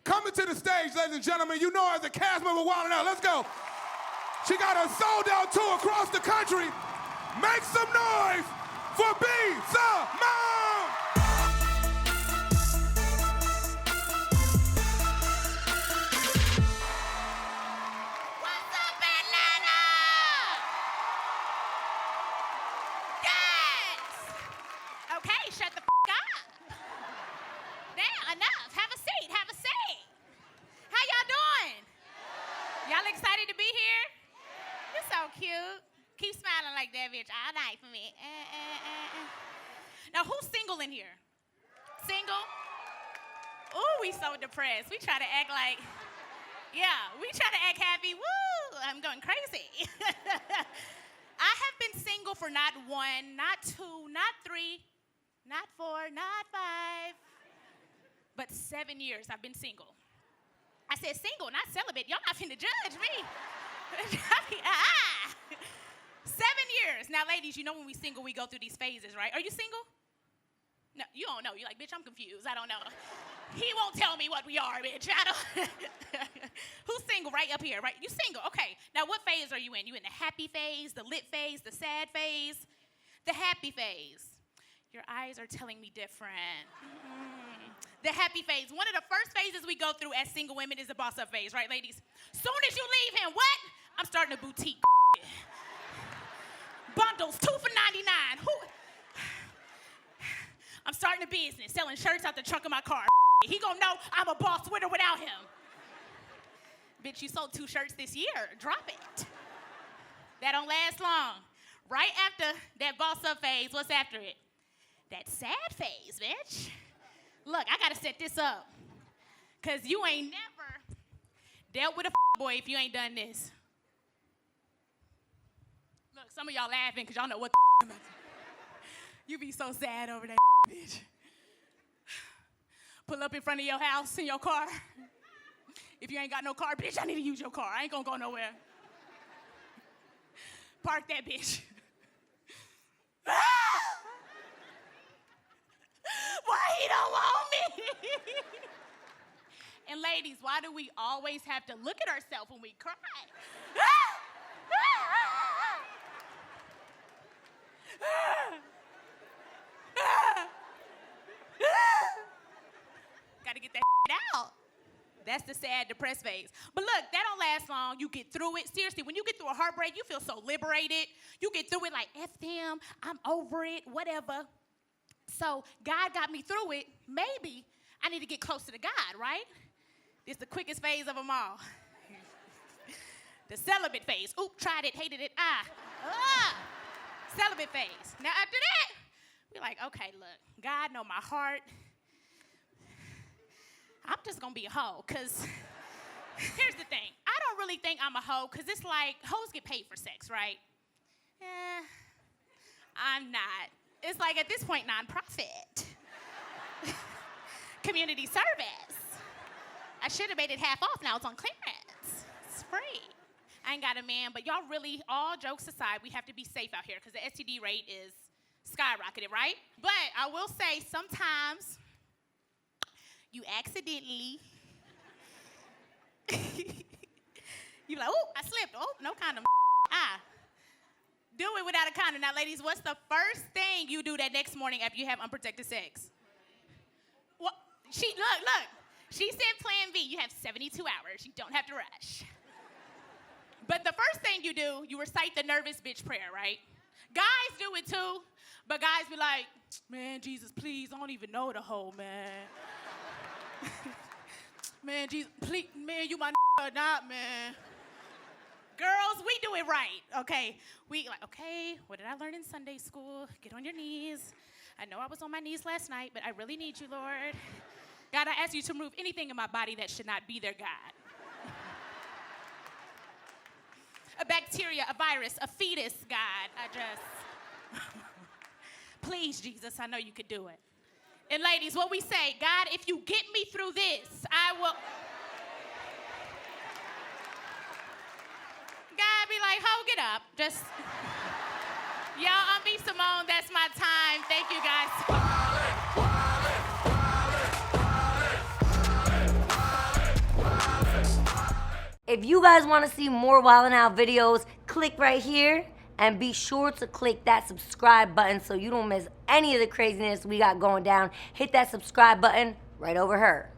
Coming to the stage, ladies and gentlemen, you know her as a cast member Wild 'N Out. Let's go. She got a sold-out tour across the country. Make some noise for Simone! What's up, Atlanta? Yes! Okay, shut the f*** up. Now, enough. Have a seat, have a seat. How y'all doing? Y'all excited to be here? You're so cute. Keep smiling like that, bitch, all night for me. Now, who's single in here? Single? Ooh, we so depressed. We try to act like, yeah, we try to act happy. Woo, I'm going crazy. I have been single for not 1, not 2, not 3, not 4, not 5, but 7 years I've been single. I said single, not celibate. Y'all not finna judge me. 7 years. Now, ladies, you know when we single, we go through these phases, right? Are you single? No, you don't know. You're like, bitch, I'm confused. I don't know. He won't tell me what we are, bitch. I don't. Who's single? Right up here, right? You single. Okay. Now, what phase are you in? You in the happy phase, the lit phase, the sad phase? The happy phase. Your eyes are telling me different. The happy phase. One of the first phases we go through as single women is the boss up phase, right, ladies? Soon as you leave him, what? I'm starting a boutique. Bundles, 2 for $99. I'm starting a business, selling shirts out the trunk of my car. He gonna know I'm a boss with or without him. Bitch, you sold 2 shirts this year. Drop it. That don't last long. Right after that boss up phase, what's after it? That sad phase, bitch. Look, I gotta set this up. Cause you ain't never dealt with a boy if you ain't done this. Look, some of y'all laughing cause y'all know what the I'm about to. You be so sad over that bitch. Pull up in front of your house in your car. If you ain't got no car, bitch, I need to use your car. I ain't gonna go nowhere. Park that bitch. Why he don't want me? And ladies, why do we always have to look at ourselves when we cry? Gotta get that out. That's the sad, depressed phase. But look, that don't last long. You get through it. Seriously, when you get through a heartbreak, you feel so liberated. You get through it like, F them, I'm over it, whatever. So God got me through it. Maybe I need to get closer to God, right? It's the quickest phase of them all. The celibate phase. Oop, tried it, hated it, celibate phase. Now after that, we're like, okay, look, God know my heart. I'm just gonna be a hoe, cause here's the thing. I don't really think I'm a hoe, cause it's like, hoes get paid for sex, right? I'm not. It's like, at this point, nonprofit. Community service. I should have made it half off, now it's on clearance. It's free. I ain't got a man, but y'all really, all jokes aside, we have to be safe out here, cause the STD rate is skyrocketed, right? But I will say, sometimes, you accidentally, you like, oh, I slipped. Oh, no condom. Do it without a condom. Now, ladies, what's the first thing you do that next morning after you have unprotected sex? Well, look. She said plan B. You have 72 hours. You don't have to rush. But the first thing you do, you recite the nervous bitch prayer, right? Guys do it too, but guys be like, man, Jesus, please, I don't even know the hoe, man. Man, Jesus, please, man, you my or not, man. Girls, we do it right, okay? We like, okay, what did I learn in Sunday school? Get on your knees. I know I was on my knees last night, but I really need you, Lord. God, I ask you to remove anything in my body that should not be there, God. A bacteria, a virus, a fetus, God, please, Jesus, I know you could do it. And ladies, what we say, God, if you get me through this, I will. God be like, ho, get up. Just, y'all, I'm Simone. That's my time. Thank you, guys. If you guys want to see more Wildin' Out videos, click right here and be sure to click that subscribe button so you don't miss any of the craziness we got going down. Hit that subscribe button right over here.